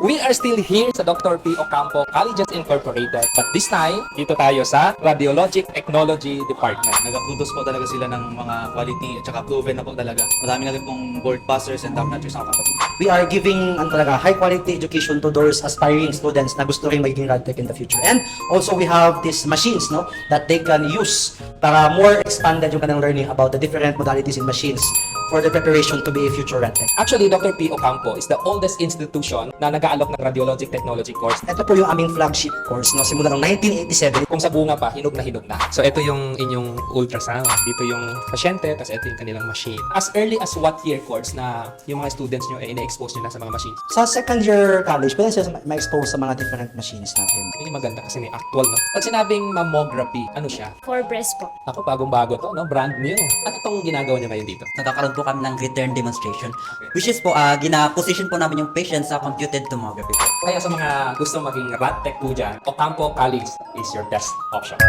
We are still here sa Dr. P. Ocampo Colleges Incorporated. But this time, dito tayo sa Radiologic Technology Department. Nag-produce po talaga sila ng mga quality at saka proven na po talaga. Marami na rin pong board passers and top notchers na kapatid. We are giving talaga high quality education to those aspiring students na gusto rin magiging radtech in the future. And also we have these machines no that they can use para more expanded yung kanilang learning about the different modalities in machines for the preparation to be a future radtech. Actually, Dr. P. Ocampo is the oldest institution na nag-aalok ng Radiologic Technology course. Ito po yung aming flagship course no simula noong 1987. Kung sa bunga pa, hinog na. So, ito yung inyong ultrasound. Dito yung pasyente, tapos ito yung kanilang machine. As early as what year course na yung mga students nyo ay ina-expose nyo na sa mga machines? Sa second year college, pwede sila ma-expose sa mga different machines natin. Yun yung maganda kasi may actual, no? Pag sinabing mammography, ano siya? For breast po. Ako, bagong-bago to, no? Brand new. At itong ginagawa niya ngayon dito? Nagkakaroon po kami ng return demonstration. Which is po, gina-position po namin yung patient sa computed tomography po. Kaya sa mga gusto maging radtech po dyan, Ocampo College is your best option.